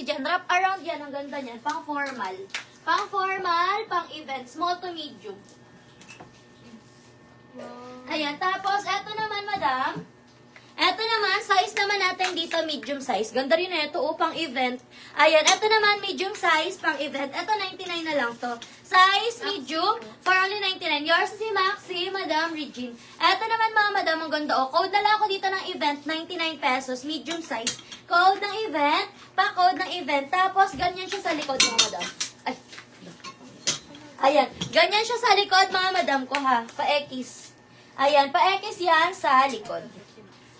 maxi dyan. Wrap around yan. Ang ganda niyan. Pang formal. Pang formal, pang event. Small to medium. Ayan. Tapos, eto naman, madam. Eto naman, size naman natin dito, medium size. Ganda rin na ito, pang event. Ayan, eto naman, medium size, pang event. Eto, 99 na lang to. Size, medium, for only 99. Yours si Maxi, Madam Regine. Eto naman, mga madam, ang ganda. Code na lang ako dito ng event, 99 pesos, medium size. Code ng event, pa-code ng event. Tapos, ganyan siya sa likod, mga madam. Ay. Ayan, ganyan siya sa likod, mga madam ko, ha. Pa-X. Ayan, pa-X yan sa likod.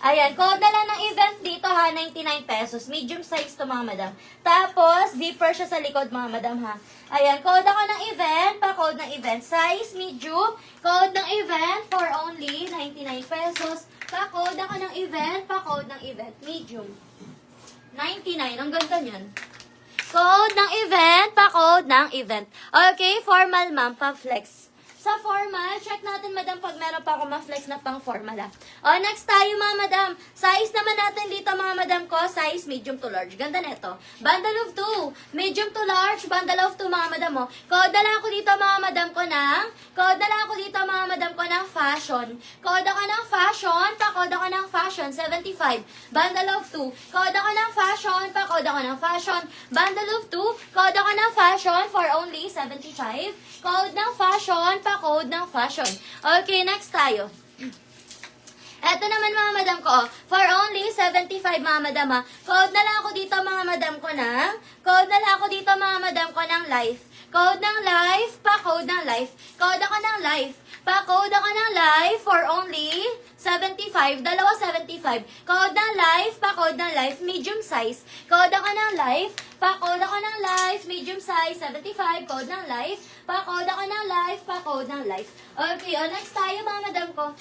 Ayan, code na lang ng event dito ha, 99 pesos. Medium size to mga madam. Tapos, zipper siya sa likod mga madam ha. Ayan, code ako ng event, pa-code ng event. Size, medium, code ng event for only 99 pesos. Pa-code ako ng event, pa-code ng event. Medium. 99, ang ganda niyan. Code ng event, pa-code ng event. Okay, formal ma'am, pa-flex. Sa formal, check natin, madam, pag meron pa ako ma-flex na pang formal, ha. O, next tayo, mga madam. Size naman natin dito, mga madam ko, size medium to large. Ganda neto. Bundle of 2. Medium to large, bundle of 2, mga madam, mo. Code na lang ako dito, mga madam ko ng, fashion. Code ako ng fashion, pa-code ako ng fashion, 75. Bundle of 2. Code ako ng fashion, pa-code ako ng fashion. Bundle of 2. Code ako ng fashion for only 75. Code ng fashion, pa-code ng fashion. Okay, next tayo. Eto naman, mga madam ko, for only 75, mga madam, ha. Code na lang ako dito, mga madam ko ng life. Code ng life, pa-code ng life. Code ako ng life. Pa-code ako ng life for only 75. Dalawa 75. Code ng life, pa-code ng life, medium size. Code ako ng life, pa-code ako ng life, medium size, 75. Code ng life, pa-code ako ng life, pa-code ng life. Okay, next tayo, mga madam ko.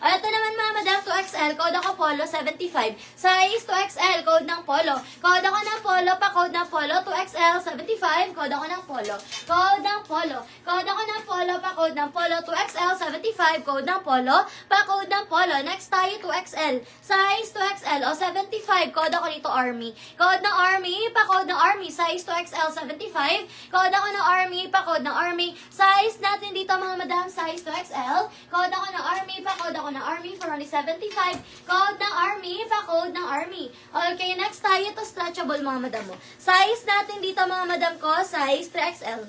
Ito naman, mga madam, 2XL, code ako polo, 75. Size 2XL, code ng polo. Code ako ng polo, pa-code ng polo, 2XL, 75. Code ako ng polo. Code ng polo. Code ako ng polo, pa-code ng polo, 2XL, 75. Code ng polo, pa-code ng polo. Next tayo, 2XL. Size 2XL, o 75. Code ako dito, army. Code ng army, pa-code ng army. Size 2XL, 75. Code ako ng army, pa-code ng army. Size natin dito, mga madam, size 2XL. Code ako ng army, pa-code ako ng army for only 75. Code ng army, pa-code ng army. Okay, next tayo to stretchable, mga madam mo. Size natin dito, mga madam ko, size 3XL.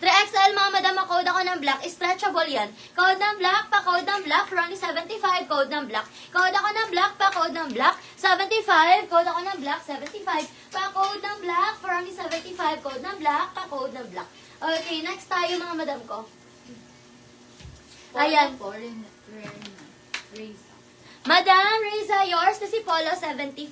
3XL, mga madam, code ako ng black, stretchable yan. Code ng black, pa-code ng black for only 75. Code ng black. Code ako ng black, pa-code ng black, 75. Code ako ng black, 75. Pa-code ng black for only 75. Code ng black, pa-code ng black. Okay, next tayo, mga madam ko. Ayan. Madam Reza, yours na si Polo, 75.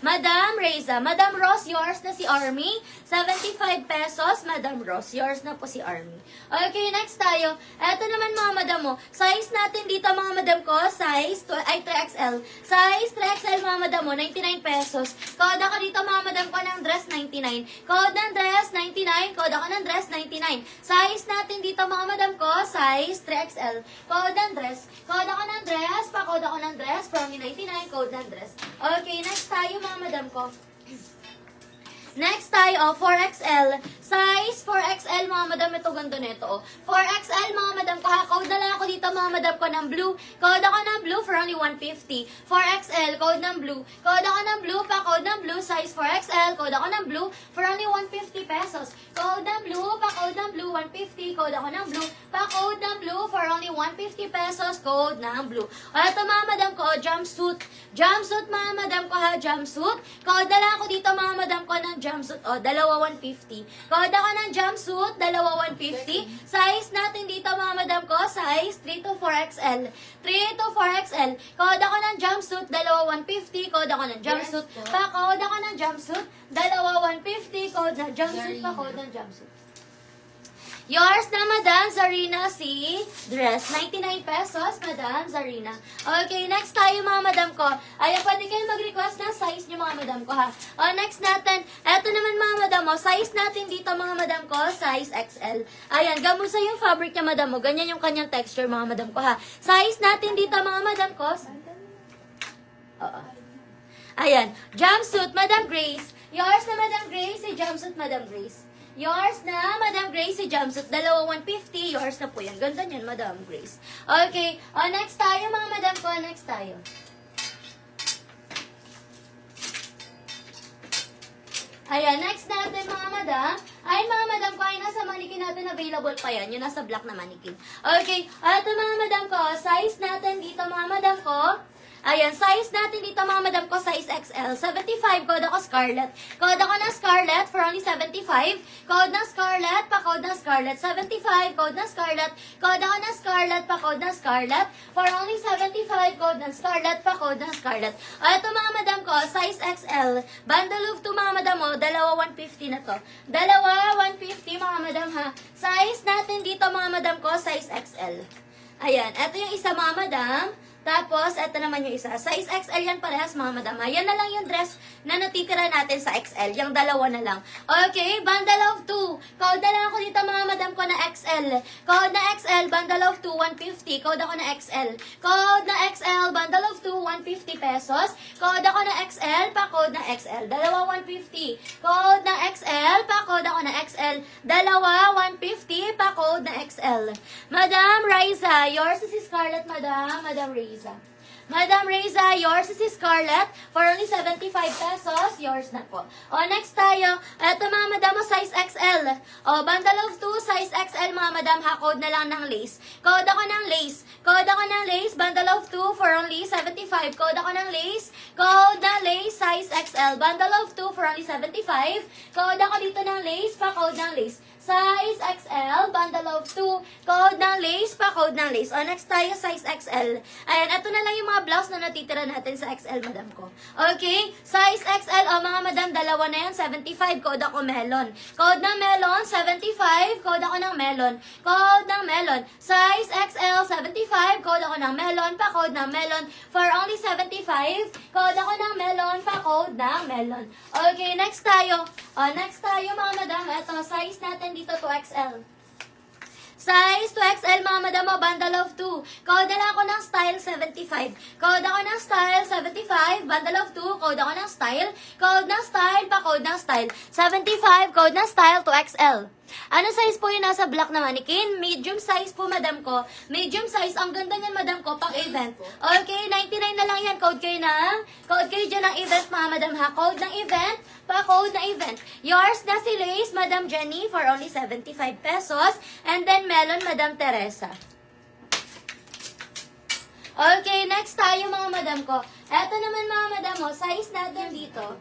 Madam Reza, Madam Ross, yours na si Army, 75 pesos. Madam Ross, yours na po si Army. Okay, next tayo. Eto naman, mga madam mo. Size natin dito, mga madam ko, size 3XL. Size 3XL, mga madam mo, 99 pesos. Code ako dito, mga madam ko, ng dress, 99. Code ng dress, 99. Code ako ng dress, 99. Size natin dito, mga madam ko, size 3XL. Code ng dress. Code ako ng dress, pa-code ako ng dress, from 99, code ng dress. Okay, next tayo, mga madam ko. Next tayo, 4XL. Size 4XL, mga madam, ito ganda nito. 4XL, mga madam ko, ha. Code na lang ako dito, mga madam ko, ng blue. Code ako ng blue for only 150. 4XL, code ng blue. Code ako ng blue, pa-code ng blue, size 4XL. Code ako ng blue for only 150 pesos. Code ng blue, pa-code ng blue, 150. Code ako ng blue, pa-code ng blue for only 150 pesos. Code ng blue. O, ito, mga madam ko, jumpsuit. Jumpsuit, mga madam ko, ha, jumpsuit. Code na lang ako dito, mga madam ko, ng jumpsuit. O, dalawa 150. Code ako ng jumpsuit, dalawa 150. Size natin dito, mga madam ko, size 3 to 4XL. 3 to 4XL. Code ako ng jumpsuit, dalawa 150. Code ako ng jumpsuit. Pa-code ako ng jumpsuit, dalawa 150. Code ng jumpsuit, pa-code ng jumpsuit. Yours na, Madam Zarina, si dress. 99 pesos, Madam Zarina. Okay, next tayo, mga madam ko. Ayan, pwede kayo mag-request ng size nyo, mga madam ko, ha. O, next natin, eto naman, mga madam mo. Size natin dito, mga madam ko, size XL. Ayan, gamusa yung fabric niya, madam mo. Ganyan yung kanyang texture, mga madam ko, ha. Size natin dito, mga madam ko. Oo. Ayan, jumpsuit, Madam Grace. Yours na Madam Grace, si jumpsuit Madam Grace. Yours na Madam Grace, si jumpsuit. Dalawa 150. Yours na po yan. Ganda niyan, Madam Grace. Okay. Next tayo, mga madam ko. Next tayo. Ayan, next natin mga madam. Ay, mga madam ko, ay nasa mannequin natin available pa yan. Yung nasa black na mannequin. Okay, ito mga madam ko, size natin dito mga madam ko. Ayan, size natin dito mga madam ko, size XL. 75, code ako Scarlett. Code ako ng Scarlett for only 75. Code ng Scarlett, pa-code ng Scarlett. 75, code ng Scarlett. Code ako ng Scarlett, pa-code ng Scarlett. For only 75, code ng Scarlett, pa-code ng Scarlett. Ito mga madam ko, size XL. Bundle of 2 mga madam mo, dalawa 150 na to. Dalawa 150 mga madam ha. Size natin dito mga madam ko, size XL. Ayan, ito yung isa mga madam. Tapos, ito naman yung isa. Size XL yan parehas, mga madam. Yan na lang yung dress na natitira natin sa XL. Yung dalawa na lang. Okay, bundle of 2. Code na lang ako dito, mga madam ko na XL. Code na XL, bundle of 2, 150. Code ako na XL. Code na XL, bundle of 2, 150 pesos. Code ako na XL, pa-code na XL. Dalawa 150. Code na XL, pa-code ako na XL. Dalawa 150, pa-code na XL. Madam Riza, yours is si Scarlett, madam. Madam Riza. Madam Reza, yours is si Scarlett for only 75 pesos. Yours na po. Next tayo. Ito mga madam, size XL. Bundle of 2, size XL mga madam ha. Code na lang ng lace. Code ako ng lace. Code ako ng lace. Bundle of 2 for only 75. Code ako ng lace. Code na lace, size XL. Bundle of 2 for only 75. Code ako dito ng lace, pa-code ng lace. Size XL, bundle of 2, code ng lace, pa-code ng lace. Next tayo, size XL. Ayan, ito na lang yung mga blouse na natitira natin sa XL, madam ko. Okay, size XL, mga madam, dalawa na yan, 75, code ako melon. Code ng melon, 75, code ako ng melon. Code ng melon. Size XL, 75, code ako ng melon, pa-code ng melon. For only 75, code ako ng melon, pa-code ng melon. Okay, next tayo. Next tayo, mga madam, ito, size natin dito to XL. Size to XL, mga madam mo, bundle of 2. Code na lang ako ng style 75. Code ako ng style 75, bundle of 2, code ako ng style. Code ng style, pa-code ng style. 75, code ng style to XL. Ano size po yung nasa black na mannequin? Medium size po, madam ko. Medium size. Ang ganda niyan, madam ko, pang event. Okay, 99 na lang yan. Code kayo dyan ng event, mga madam ha. Code ng event, pa-code na event. Yours na si Lace, Madam Jenny, for only 75 pesos. And then, Melon, Madam Teresa. Okay, next tayo, mga madam ko. Eto naman, mga madam mo, size natin dito.